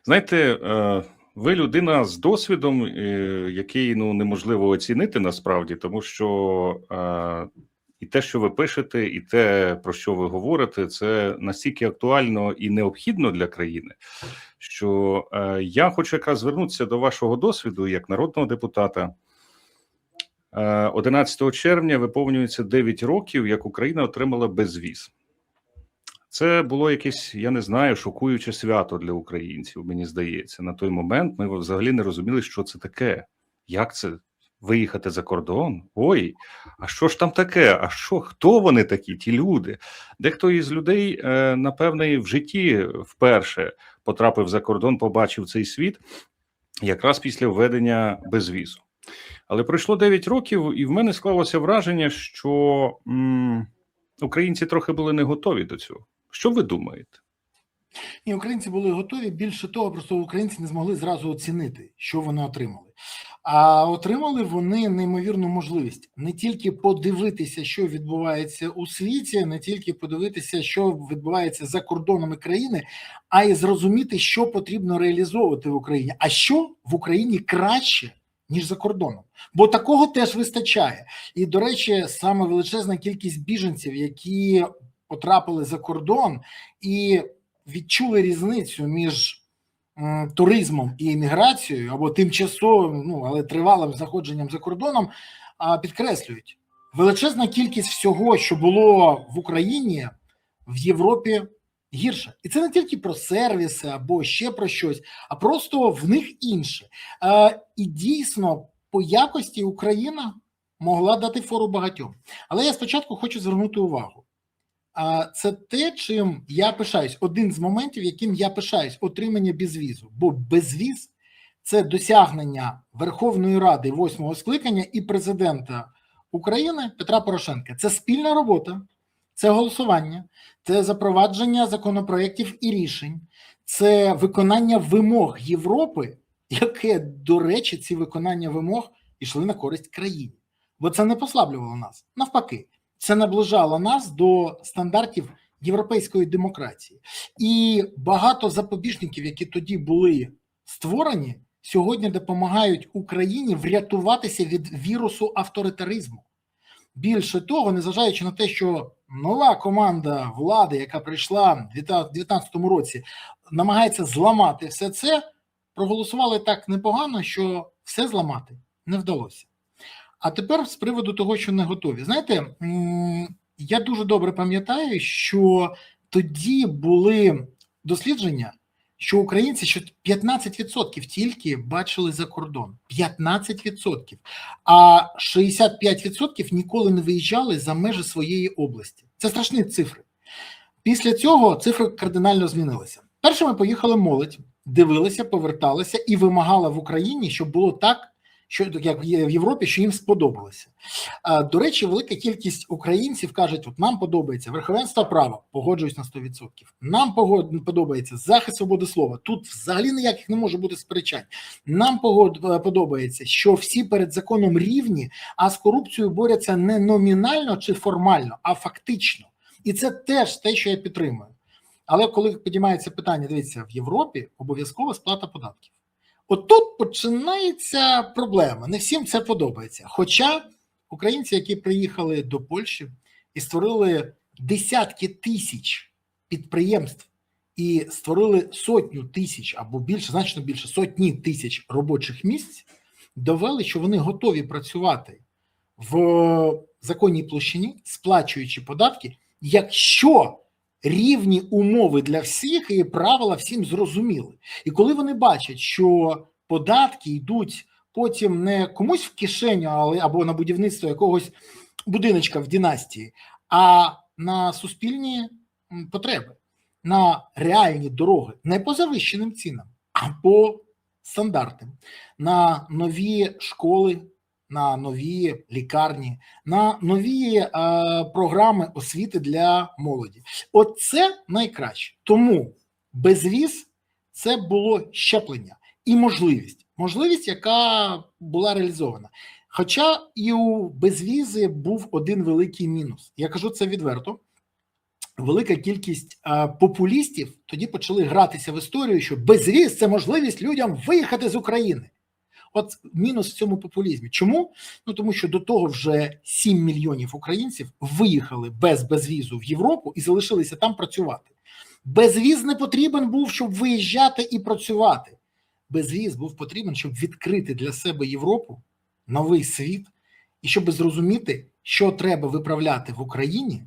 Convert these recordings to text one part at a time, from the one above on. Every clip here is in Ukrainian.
Знаєте, ви людина з досвідом, який неможливо оцінити насправді, тому що і те, що ви пишете, і те, про що ви говорите, це настільки актуально і необхідно для країни, що я хочу якраз звернутися до вашого досвіду як народного депутата. 11 червня виповнюється 9 років, як Україна отримала безвіз. Це було якесь, я не знаю, шокуюче свято для українців, мені здається. На той момент ми взагалі не розуміли, що це таке. Як це? Виїхати за кордон? Ой, а що ж там таке? А що, хто вони такі, ті люди? Дехто із людей, напевне, в житті вперше потрапив за кордон, побачив цей світ, якраз після введення безвізу. Але пройшло 9 років, і в мене склалося враження, що українці трохи були не готові до цього. Що ви думаєте? Ні, українці були готові. Більше того, просто українці не змогли зразу оцінити, що вони отримали. А отримали вони неймовірну можливість не тільки подивитися, що відбувається у світі, не тільки подивитися, що відбувається за кордонами країни, а й зрозуміти, що потрібно реалізовувати в Україні, а що в Україні краще, ніж за кордоном. Бо такого теж вистачає. І, до речі, саме величезна кількість біженців, які потрапили за кордон і відчули різницю між туризмом і імміграцією, або тимчасовим, але тривалим заходженням за кордоном, підкреслюють. Величезна кількість всього, що було в Україні, в Європі гірше. І це не тільки про сервіси або ще про щось, а просто в них інше. І дійсно, по якості Україна могла дати фору багатьом. Але я спочатку хочу звернути увагу. Це те, чим я пишаюсь. Один з моментів, яким я пишаюсь – отримання безвізу. Бо безвіз – це досягнення Верховної Ради 8-го скликання і президента України Петра Порошенка. Це спільна робота, це голосування, це запровадження законопроєктів і рішень, це виконання вимог Європи, яке, до речі, ці виконання вимог йшли на користь країні. Бо це не послаблювало нас. Навпаки. Це наближало нас до стандартів європейської демократії. І багато запобіжників, які тоді були створені, сьогодні допомагають Україні врятуватися від вірусу авторитаризму. Більше того, незважаючи на те, що нова команда влади, яка прийшла в 2019 році, намагається зламати все це, проголосували так непогано, що все зламати не вдалося. А тепер з приводу того, що не готові. Знаєте, я дуже добре пам'ятаю, що тоді були дослідження, що українці, що 15% тільки бачили за кордон. 15%. А 65% ніколи не виїжджали за межі своєї області. Це страшні цифри. Після цього цифри кардинально змінилися. Першими поїхали молодь, дивилися, поверталися і вимагала в Україні, щоб було так, що як в Європі, що їм сподобалося. До речі, велика кількість українців кажуть, от нам подобається верховенство права, погоджуюсь на 100%. Нам подобається захист свободи слова, тут взагалі ніяких не може бути сперечань. Нам подобається, що всі перед законом рівні, а з корупцією борються не номінально чи формально, а фактично. І це теж те, що я підтримую. Але коли підіймається питання, дивіться, в Європі обов'язкова сплата податків. От тут починається проблема. Не всім це подобається. Хоча українці, які приїхали до Польщі і створили десятки тисяч підприємств і створили сотню тисяч або більше, значно більше, сотні тисяч робочих місць, довели, що вони готові працювати в законній площині, сплачуючи податки, якщо рівні умови для всіх і правила всім зрозуміли. І коли вони бачать, що податки йдуть потім не комусь в кишеню або на будівництво якогось будиночка в династії, а на суспільні потреби, на реальні дороги, не по завищеним цінам, а по стандартам, на нові школи, на нові лікарні, на нові програми освіти для молоді. Оце найкраще. Тому безвіз – це було щеплення і можливість. Можливість, яка була реалізована. Хоча і у безвізи був один великий мінус. Я кажу це відверто. велика кількість популістів тоді почали гратися в історію, що безвіз – це можливість людям виїхати з України. От мінус в цьому популізмі. Чому? Ну, тому що до того вже 7 мільйонів українців виїхали без безвізу в Європу і залишилися там працювати. Безвіз не потрібен був, щоб виїжджати і працювати. Безвіз був потрібен, щоб відкрити для себе Європу, новий світ, і щоб зрозуміти, що треба виправляти в Україні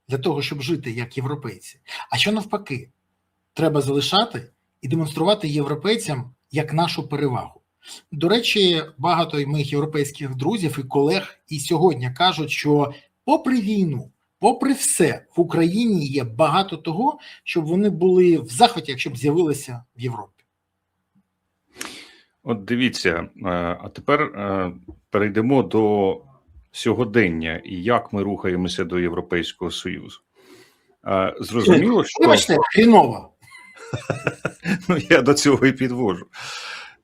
для того, щоб жити як європейці. А що навпаки, треба залишати і демонструвати європейцям як нашу перевагу. До речі, багато моїх європейських друзів і колег і сьогодні кажуть, що попри війну, попри все, в Україні є багато того, щоб вони були в захваті, якщо б з'явилися в Європі. От дивіться, а тепер перейдемо до сьогодення і як ми рухаємося до Європейського Союзу. Зрозуміло, що... Вибачте, хріново. Ну, я до цього і підвожу.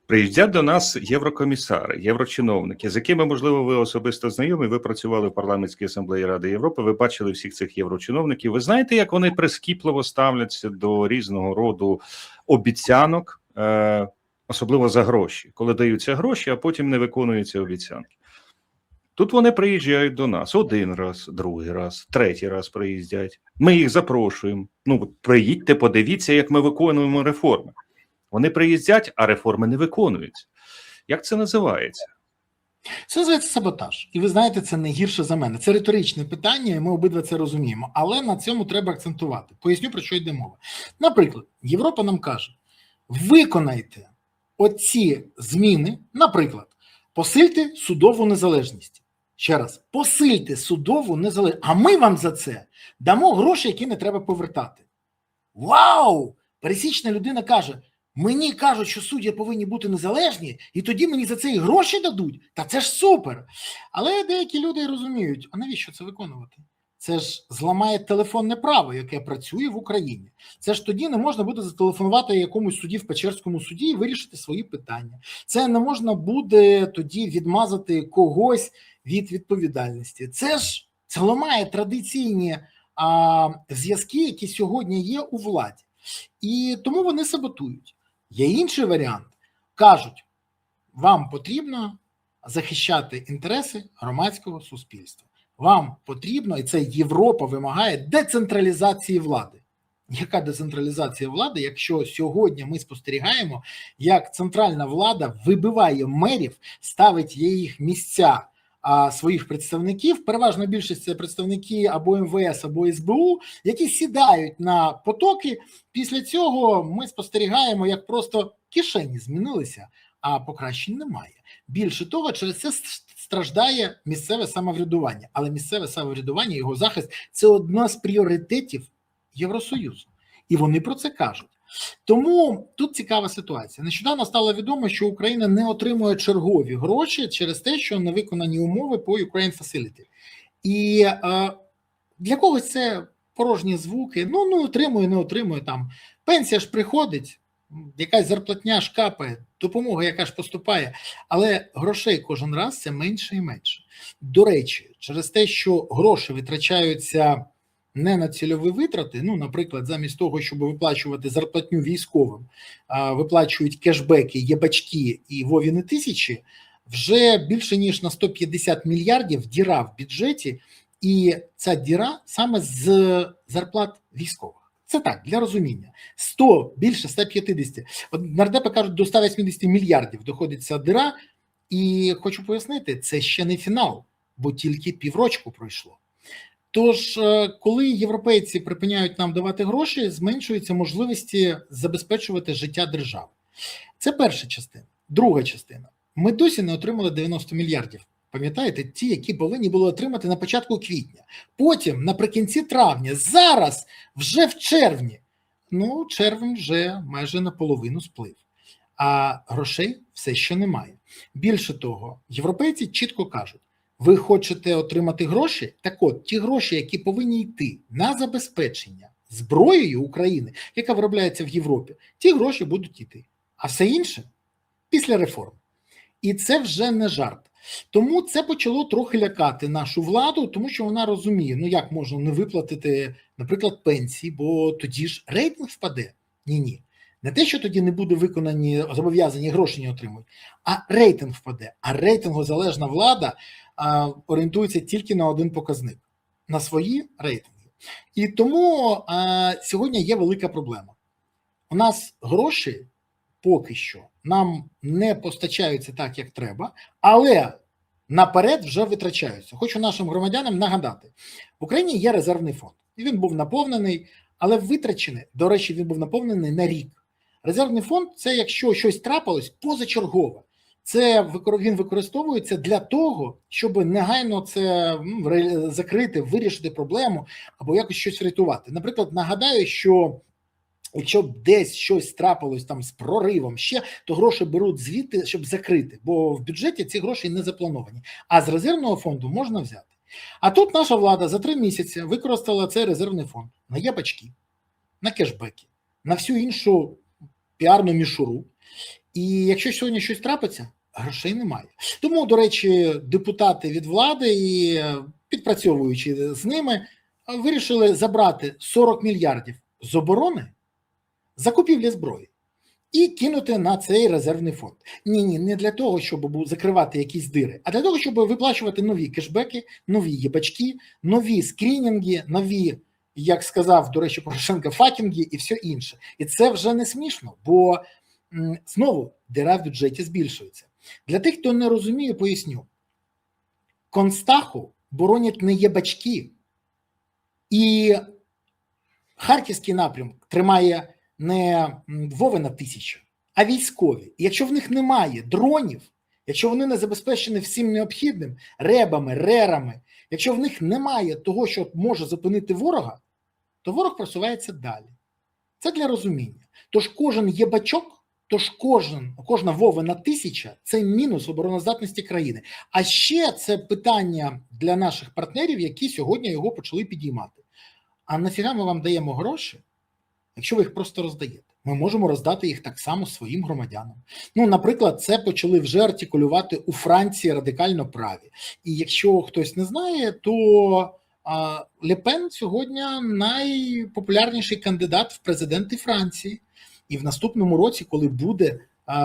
Приїздять до нас єврокомісари, єврочиновники, з якими, можливо, ви особисто знайомі, ви працювали в Парламентській асамблеї Ради Європи, ви бачили всіх цих єврочиновників. Ви знаєте, як вони прискіпливо ставляться до різного роду обіцянок, особливо за гроші, коли даються гроші, а потім не виконуються обіцянки. Тут вони приїжджають до нас один раз, другий раз, третій раз приїздять. Ми їх запрошуємо. Ну, приїдьте, подивіться, як ми виконуємо реформи. Вони приїздять, а реформи не виконуються. Як це називається? Це називається саботаж. І ви знаєте, це не гірше за мене. Це риторичне питання, і ми обидва це розуміємо. Але на цьому треба акцентувати. Поясню, про що йде мова. Наприклад, Європа нам каже, виконайте оці зміни, наприклад, посильте судову незалежність. Ще раз, посильте судову незалежність. А ми вам за це дамо гроші, які не треба повертати. Вау! Пересічна людина каже, мені кажуть, що судді повинні бути незалежні, і тоді мені за це і гроші дадуть. Та це ж супер. Але деякі люди розуміють, а навіщо це виконувати? Це ж зламає телефонне право, яке працює в Україні. Це ж тоді не можна буде зателефонувати якомусь судді в Печерському суді і вирішити свої питання. Це не можна буде тоді відмазати когось від відповідальності. Це ламає традиційні зв'язки, які сьогодні є у владі. І тому вони саботують. Є інший варіант. Кажуть, вам потрібно захищати інтереси громадського суспільства. Вам потрібно, і це Європа вимагає, децентралізації влади. Яка децентралізація влади, якщо сьогодні ми спостерігаємо, як центральна влада вибиває мерів, ставить їх місця своїх представників, переважна більшість це представники або МВС, або СБУ, які сідають на потоки. Після цього ми спостерігаємо, як просто кишені змінилися, а покращень немає. Більше того, через це страждає місцеве самоврядування. Але місцеве самоврядування, його захист – це одна з пріоритетів Євросоюзу. І вони про це кажуть. Тому тут цікава ситуація. Нещодавно стало відомо, що Україна не отримує чергові гроші через те, що не виконані умови по Ukraine Facility. І для когось це порожні звуки. Ну, отримує, не отримує там. Пенсія ж приходить, якась зарплатня ж капає, допомога яка ж поступає, але грошей кожен раз це менше і менше. До речі, через те, що гроші витрачаються не на цільові витрати, ну, наприклад, замість того, щоб виплачувати зарплатню військовим, виплачують кешбеки, єбачки і Вовіни тисячі, вже більше ніж на 150 мільярдів діра в бюджеті, і ця діра саме з зарплат військових. Це так, для розуміння. Більше 150. От нардепи кажуть, до 180 мільярдів доходить ця діра, і хочу пояснити, це ще не фінал, бо тільки піврочку пройшло. Тож, коли європейці припиняють нам давати гроші, зменшуються можливості забезпечувати життя держави. Це перша частина. Друга частина. Ми досі не отримали 90 мільярдів. Пам'ятаєте, ті, які повинні були отримати на початку квітня. Потім, наприкінці травня, зараз, вже в червні. Ну, червень вже майже наполовину сплив. А грошей все ще немає. Більше того, європейці чітко кажуть, ви хочете отримати гроші? Так от, ті гроші, які повинні йти на забезпечення зброєю України, яка виробляється в Європі, ті гроші будуть йти. А все інше – після реформ. І це вже не жарт. Тому це почало трохи лякати нашу владу, тому що вона розуміє, ну як можна не виплатити, наприклад, пенсії, бо тоді ж рейтинг впаде. Ні. Не те, що тоді не буде виконані зобов'язані, гроші не отримують, а рейтинг впаде. А рейтингозалежна влада орієнтується тільки на один показник – на свої рейтинги. І тому сьогодні є велика проблема. У нас гроші поки що нам не постачаються так, як треба, але наперед вже витрачаються. Хочу нашим громадянам нагадати, в Україні є резервний фонд. І він був наповнений, але витрачений, до речі, він був наповнений на рік. Резервний фонд – це якщо щось трапилось позачергове. Він використовується для того, щоб негайно це закрити, вирішити проблему або якось щось врятувати. Наприклад, нагадаю, що якщо б десь щось трапилось там з проривом ще, то гроші беруть звідти, щоб закрити, бо в бюджеті ці гроші не заплановані. А з резервного фонду можна взяти. А тут наша влада за 3 місяці використала цей резервний фонд на ябачки, на кешбеки, на всю іншу піарну мішуру. І якщо сьогодні щось трапиться, грошей немає. Тому, до речі, депутати від влади і підпрацьовуючи з ними, вирішили забрати 40 мільярдів з оборони, закупівлі зброї і кинути на цей резервний фонд. Ні, не для того, щоб закривати якісь дири, а для того, щоб виплачувати нові кешбеки, нові єбачки, нові скринінги, нові, як сказав, до речі, Порошенко, факінги і все інше. І це вже не смішно, бо знову дира в бюджеті збільшується. Для тих, хто не розуміє, поясню. Констаху боронять не єбачки. І Харківський напрямок тримає не Вовина 1000, а військові. І якщо в них немає дронів, якщо вони не забезпечені всім необхідним, ребами, рерами, якщо в них немає того, що може зупинити ворога, то ворог просувається далі. Це для розуміння. Тож кожен єбачок, кожна Вовина 1000 – це мінус обороноздатності країни. А ще це питання для наших партнерів, які сьогодні його почали підіймати. А нафіга ми вам даємо гроші, якщо ви їх просто роздаєте? Ми можемо роздати їх так само своїм громадянам. Ну, наприклад, це почали вже артикулювати у Франції радикально праві. І якщо хтось не знає, то Ле Пен сьогодні найпопулярніший кандидат в президенти Франції. І в наступному році, коли буде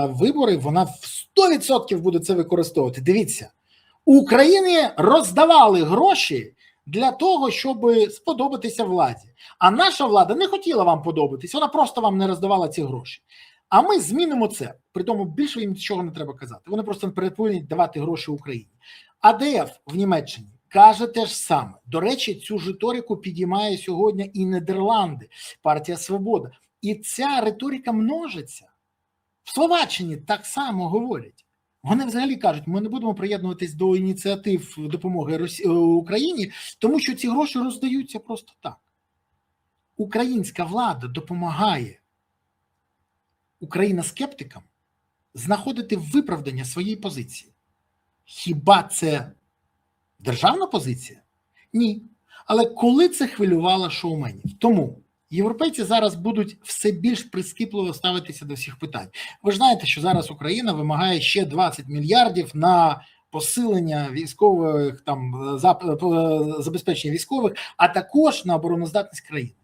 вибори, вона в 100% буде це використовувати. Дивіться, у Україні роздавали гроші для того, щоб сподобатися владі. А наша влада не хотіла вам подобатися, вона просто вам не роздавала ці гроші. А ми змінимо це. При тому більше їм нічого не треба казати. Вони просто переповинні давати гроші Україні. АДФ в Німеччині каже те ж саме. До речі, цю ж риторику підіймає сьогодні і Нідерланди, партія Свобода. І ця риторика множиться. В Словаччині так само говорять. Вони взагалі кажуть, ми не будемо приєднуватись до ініціатив допомоги Україні, тому що ці гроші роздаються просто так. Українська влада допомагає україноскептикам знаходити виправдання своєї позиції. Хіба це державна позиція? Ні. Але коли це хвилювало шоуменів? Тому європейці зараз будуть все більш прискіпливо ставитися до всіх питань. Ви ж знаєте, що зараз Україна вимагає ще 20 мільярдів на посилення військових, там, забезпечення військових, а також на обороноздатність країни.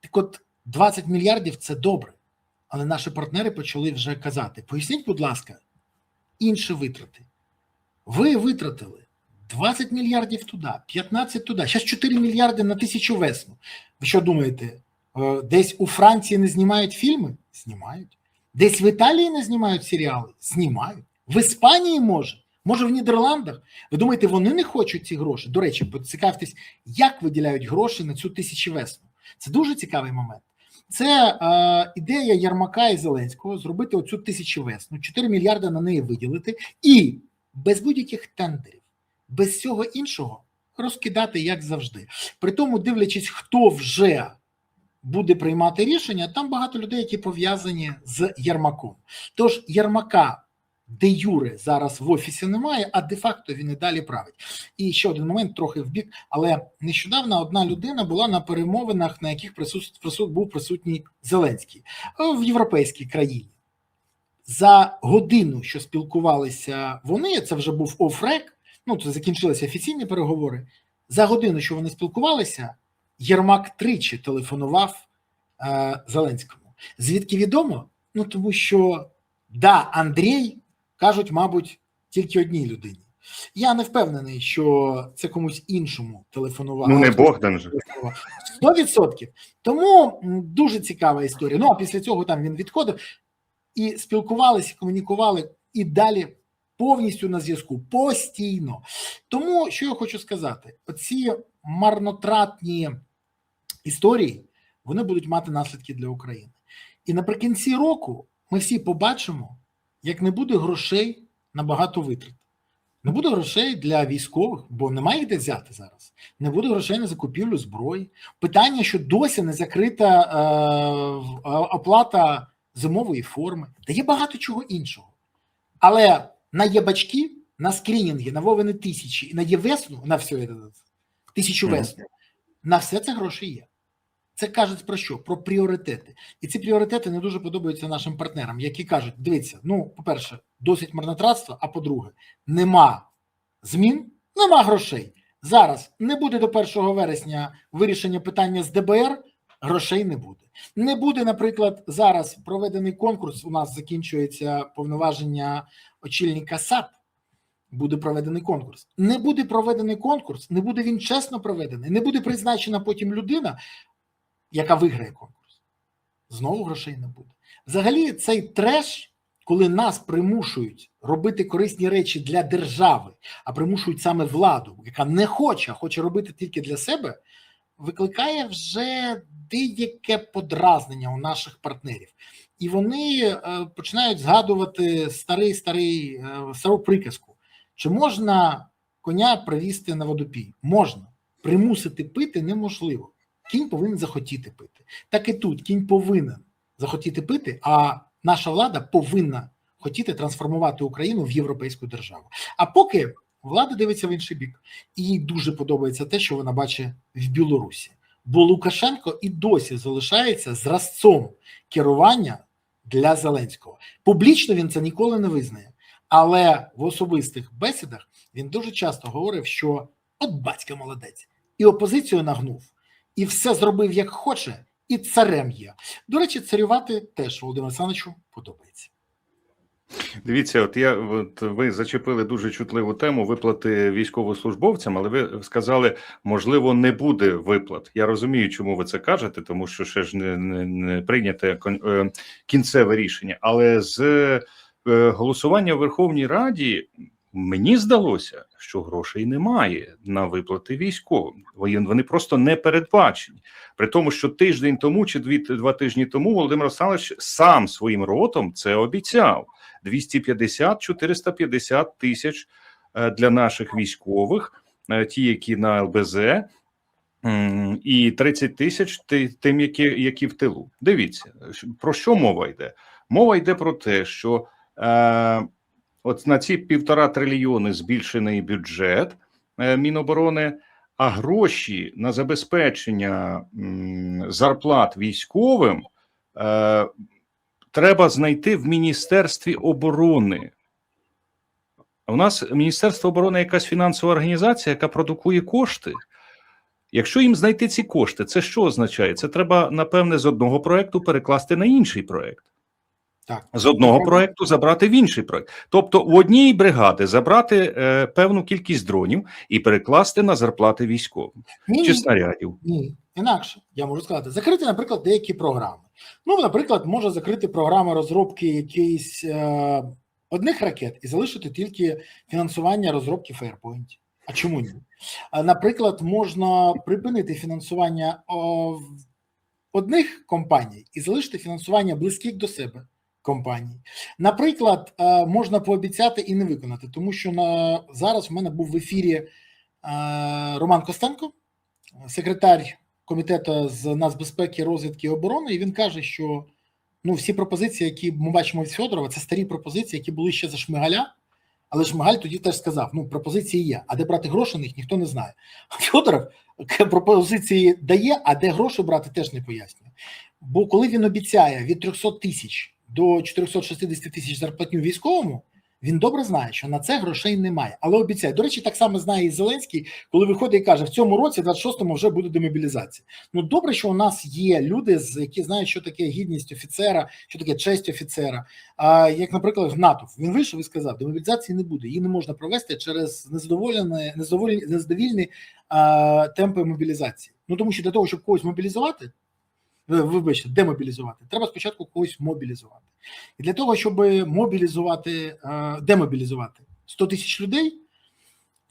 Так от, 20 мільярдів – це добре, але наші партнери почали вже казати, поясніть, будь ласка, інші витрати. Ви витратили 20 мільярдів туди, 15 туди, зараз 4 мільярди на 1000 весну. Ви що думаєте, десь у Франції не знімають фільми? Знімають. Десь в Італії не знімають серіали? Знімають. В Іспанії може? Може в Нідерландах? Ви думаєте, вони не хочуть ці гроші? До речі, поцікавтесь, як виділяють гроші на цю 1000 весну. Це дуже цікавий момент. Це ідея Єрмака і Зеленського зробити оцю 1000 весну, 4 мільярди на неї виділити і без будь-яких тендерів, без всього іншого розкидати, як завжди. При тому, дивлячись, хто вже буде приймати рішення, там багато людей, які пов'язані з Єрмаком. Тож Єрмака де-юре зараз в офісі немає, а де-факто він і далі править. І ще один момент, трохи вбік, але нещодавно одна людина була на перемовинах, на яких був присутній Зеленський в європейській країні. За годину, що спілкувалися вони, це вже був оф-рек, ну, це закінчилися офіційні переговори. За годину, що вони спілкувалися, Єрмак тричі телефонував Зеленському. Звідки відомо? Ну, тому що, да, Андрій, кажуть, мабуть, тільки одній людині. Я не впевнений, що це комусь іншому телефонував. Ну, не Богдан же. 100%. Тому дуже цікава історія. Ну, а після цього там він відходив. І спілкувалися, комунікували, і далі повністю на зв'язку, постійно. Тому, що я хочу сказати, оці марнотратні історії, вони будуть мати наслідки для України. І наприкінці року ми всі побачимо, як не буде грошей на багато витрат. Не буде грошей для військових, бо немає їх де взяти зараз. Не буде грошей на закупівлю зброї. Питання, що досі не закрита оплата зимової форми, та є багато чого іншого. Але на єбачки, на скринінги, на Вовини тисячі і на євесну, на все, тисячу весну, на все це гроші є. Це кажуть про що? Про пріоритети. І ці пріоритети не дуже подобаються нашим партнерам, які кажуть, дивіться, ну, по-перше, досить марнотратства, а по-друге, нема змін, нема грошей. Зараз не буде до 1 вересня вирішення питання з ДБР, грошей не буде. Не буде, наприклад, зараз проведений конкурс, у нас закінчується повноваження очільника САП, буде проведений конкурс. Не буде проведений конкурс, не буде він чесно проведений, не буде призначена потім людина, яка виграє конкурс. Знову грошей не буде. Взагалі цей треш, коли нас примушують робити корисні речі для держави, а примушують саме владу, яка не хоче, а хоче робити тільки для себе, викликає вже деяке подразнення у наших партнерів. І вони починають згадувати стару приказку. Чи можна коня привізти на водопій? Можна. Примусити пити неможливо. Кінь повинен захотіти пити. Так і тут кінь повинен захотіти пити, а наша влада повинна хотіти трансформувати Україну в європейську державу. А поки влада дивиться в інший бік. І їй дуже подобається те, що вона бачить в Білорусі. Бо Лукашенко і досі залишається зразцом керування для Зеленського. Публічно він це ніколи не визнає. Але в особистих бесідах він дуже часто говорив, що от батько молодець. І опозицію нагнув. І все зробив, як хоче, і царем є. До речі, царювати теж Володимиру Олександровичу подобається. Дивіться, ви зачепили дуже чутливу тему виплати військовослужбовцям, але ви сказали, можливо, не буде виплат. Я розумію, чому ви це кажете, тому що ще ж не прийняте кінцеве рішення. Але з голосування в Верховній Раді мені здалося, що грошей немає на виплати військовим. Вони просто не передбачені. При тому, що тиждень тому чи два тижні тому Володимир Олександрович сам своїм ротом це обіцяв. 250-450 тисяч для наших військових, ті, які на ЛБЗ, і 30 тисяч тим, які в тилу. Дивіться, про що мова йде? Мова йде про те, що от на ці 1,5 трильйони збільшений бюджет Міноборони, а гроші на забезпечення зарплат військовим треба знайти в Міністерстві оборони. У нас Міністерство оборони якась фінансова організація, яка продукує кошти. Якщо їм знайти ці кошти, це що означає? Це треба, напевне, з одного проєкту перекласти на інший проєкт. Так. З одного проєкту забрати в інший проєкт. Тобто в одній бригади забрати певну кількість дронів і перекласти на зарплати військовим. Чи снарядів. Ні, інакше. Я можу сказати. Закрити, наприклад, деякі програми. Ну, наприклад, може закрити програми розробки якихось одних ракет і залишити тільки фінансування розробки Firepoint. А чому ні? Наприклад, можна припинити фінансування одних компаній і залишити фінансування близьких до себе компаній. Наприклад, можна пообіцяти і не виконати, тому що зараз в мене був в ефірі Роман Костенко, секретар комітету з нацбезпеки, розвідки і оборони, і він каже, що всі пропозиції, які ми бачимо від Федорова, це старі пропозиції, які були ще за Шмигаля, але Шмигаль тоді теж сказав, пропозиції є, а де брати гроші на них ніхто не знає. А Федоров пропозиції дає, а де гроші брати теж не пояснює. Бо коли він обіцяє від 300 тисяч до 460 тисяч зарплатню військовому, він добре знає, що на це грошей немає. Але обіцяє. До речі, так само знає і Зеленський, коли виходить і каже, в цьому році, 26-му, вже буде демобілізація. Ну, добре, що у нас є люди, які знають, що таке гідність офіцера, що таке честь офіцера. А як, наприклад, Гнатов. Він вийшов і сказав, демобілізації не буде, її не можна провести через незадовільні темпи мобілізації. Ну, тому що для того, щоб когось мобілізувати, вибачте, демобілізувати, треба спочатку когось мобілізувати. І для того, щоб демобілізувати 100 тисяч людей,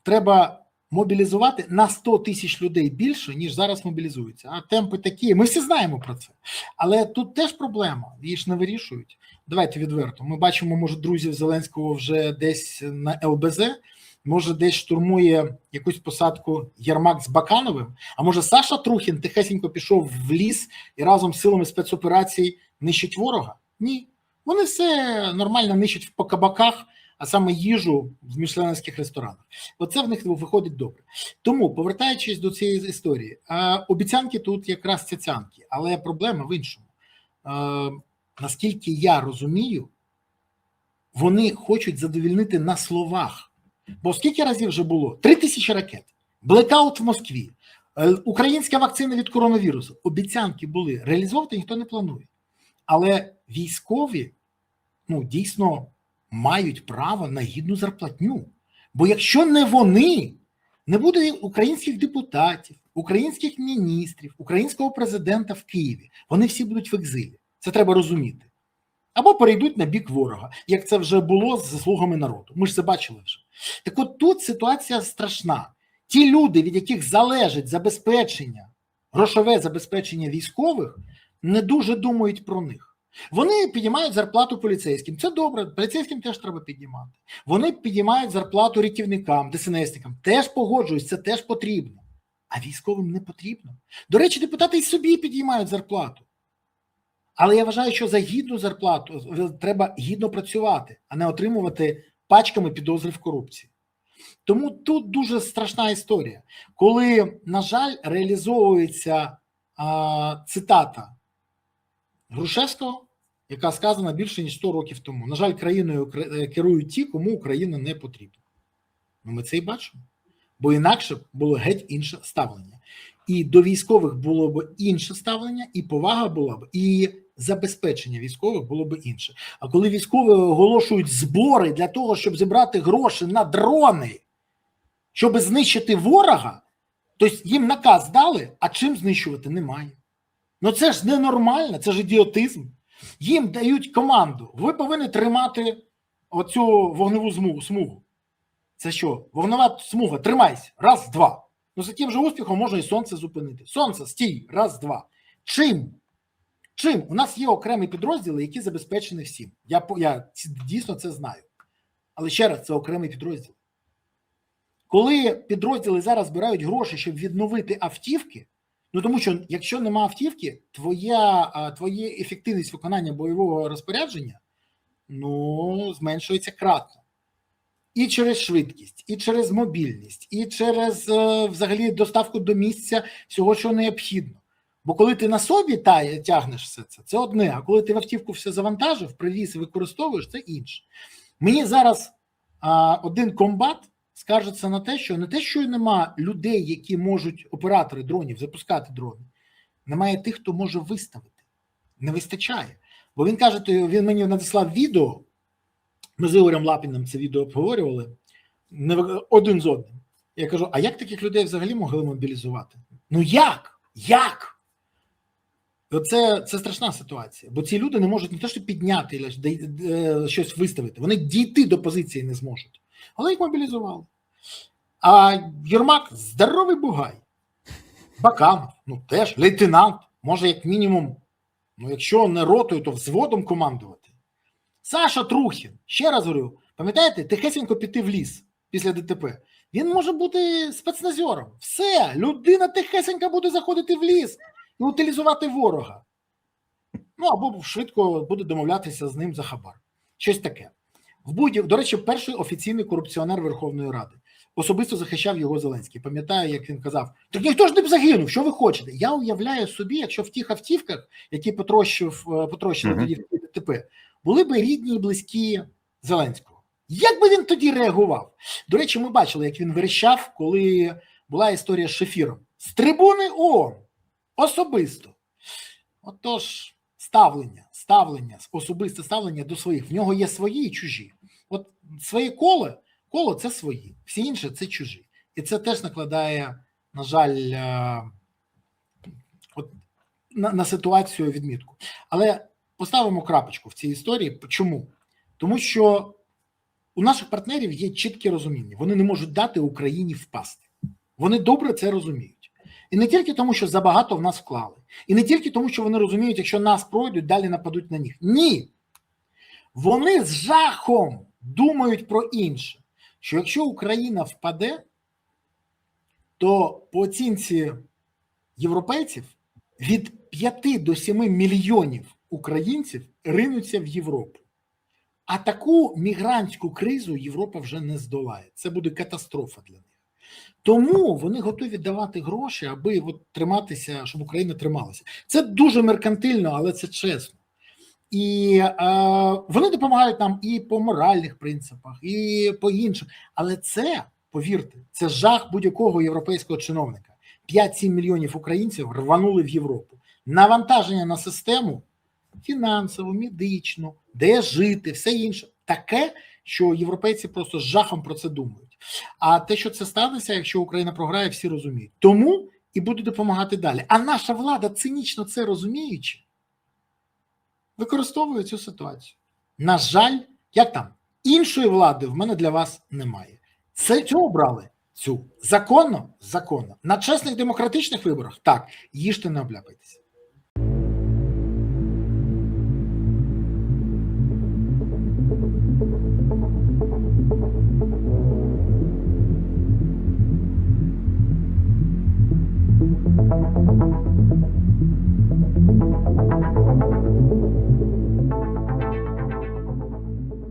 треба мобілізувати на 100 тисяч людей більше, ніж зараз мобілізуються. А темпи такі, ми всі знаємо про це. Але тут теж проблема, її ж не вирішують. Давайте відверто. Ми бачимо, може, друзів Зеленського вже десь на ЛБЗ, може, десь штурмує якусь посадку Єрмак з Бакановим, а може Саша Трухін тихесенько пішов в ліс і разом з силами спецоперацій нищить ворога? Ні. Вони все нормально нищать по кабаках, а саме їжу в мішленівських ресторанах. Оце в них виходить добре. Тому, повертаючись до цієї історії, обіцянки тут якраз цяцянки, але проблема в іншому. Наскільки я розумію, вони хочуть задовільнити на словах. Бо скільки разів вже було? 3000 ракет, блекаут в Москві, українська вакцина від коронавірусу. Обіцянки були, реалізовувати ніхто не планує. Але військові, ну, дійсно мають право на гідну зарплатню. Бо якщо не вони, не буде українських депутатів, українських міністрів, українського президента в Києві. Вони всі будуть в екзилі. Це треба розуміти. Або перейдуть на бік ворога, як це вже було з «Слугами народу». Ми ж це бачили вже. Так от тут ситуація страшна. Ті люди, від яких залежить забезпечення, грошове забезпечення військових, не дуже думають про них. Вони піднімають зарплату поліцейським. Це добре, поліцейським теж треба піднімати. Вони піднімають зарплату рятівникам, ДСНСникам. Теж погоджуюсь, це теж потрібно. А військовим не потрібно. До речі, депутати і собі піднімають зарплату. Але я вважаю, що за гідну зарплату треба гідно працювати, а не отримувати пачками підозри в корупції. Тому тут дуже страшна історія. Коли, на жаль, реалізовується цитата Грушевського, яка сказана більше, ніж 100 років тому. На жаль, країною керують ті, кому Україна не потрібна. Ну, ми це і бачимо. Бо інакше було геть інше ставлення. І до військових було б інше ставлення, і повага була б, і забезпечення військових було б інше. А коли військові оголошують збори для того, щоб зібрати гроші на дрони, щоб знищити ворога, то їм наказ дали, а чим знищувати немає. Ну це ж ненормально, це ж ідіотизм. Їм дають команду, ви повинні тримати оцю вогневу смугу. Це що? Вогнева смуга, тримайся, раз, два. Ну, за тим же успіхом можна і сонце зупинити. Сонце, стій, раз, два. Чим? Чим? У нас є окремі підрозділи, які забезпечені всім. Я дійсно це знаю. Але ще раз, це окремий підрозділ. Коли підрозділи зараз збирають гроші, щоб відновити автівки, ну тому що якщо нема автівки, твоя ефективність виконання бойового розпорядження, ну, зменшується кратно. І через швидкість, і через мобільність, і через взагалі доставку до місця всього, що необхідно. Бо коли ти на собі тягнеш все це, це одне, а коли ти в автівку все завантажив, привіз і використовуєш, це інше. Мені зараз один комбат скаржиться на те, що не те, що нема людей, які можуть, оператори дронів, запускати дрони, немає тих, хто може виставити. Не вистачає. Бо він каже, він мені надіслав відео, ми з Ігорем Лапіним це відео обговорювали один з одним. Я кажу, а як таких людей взагалі могли мобілізувати? Ну як? Як? Це страшна ситуація, бо ці люди не можуть не те, що підняти, щось виставити, вони дійти до позиції не зможуть. Але їх мобілізували. А Єрмак – здоровий бугай. Баканов, ну теж, лейтенант, може як мінімум, ну якщо не ротою, то взводом командувати. Саша Трухін, ще раз говорю, пам'ятаєте, тихесенько піти в ліс після ДТП. Він може бути спецназером. Все, людина тихесенько буде заходити в ліс і утилізувати ворога. Ну, або швидко буде домовлятися з ним за хабар. Щось таке. До речі, перший офіційний корупціонер Верховної Ради. Особисто захищав його Зеленський. Пам'ятаю, як він казав, так ніхто ж не б загинув, що ви хочете? Я уявляю собі, якщо в тих автівках, які потрощили тоді в ДТП, були би рідні і близькі Зеленського. Як би він тоді реагував? До речі, ми бачили, як він верещав, коли була історія з Шефіром. З трибуни ООН. Особисто. Отож, особисте ставлення до своїх. В нього є свої і чужі. От своє коло це свої, всі інші це чужі. І це теж накладає, на жаль, на ситуацію відмітку. Але поставимо крапочку в цій історії. Чому? Тому що у наших партнерів є чітке розуміння. Вони не можуть дати Україні впасти. Вони добре це розуміють. І не тільки тому, що забагато в нас вклали. І не тільки тому, що вони розуміють, якщо нас пройдуть, далі нападуть на них. Ні! Вони з жахом думають про інше. Що якщо Україна впаде, то по оцінці європейців від 5 до 7 мільйонів українців ринуться в Європу. А таку мігрантську кризу Європа вже не здолає. Це буде катастрофа для них. Тому вони готові давати гроші, аби триматися, щоб Україна трималася. Це дуже меркантильно, але це чесно. І вони допомагають нам і по моральних принципах, і по іншим. Але це, повірте, це жах будь-якого європейського чиновника. 5-7 мільйонів українців рванули в Європу. Навантаження на систему фінансову, медичну, де жити, все інше. Таке, що європейці просто з жахом про це думають. А те, що це станеться, якщо Україна програє, всі розуміють. Тому і буде допомагати далі. А наша влада, цинічно це розуміючи, використовує цю ситуацію. На жаль, іншої влади в мене для вас немає. Цю обрали? Цю. Законно? Законно. На чесних демократичних виборах? Так. Їжте, не обляпайтеся.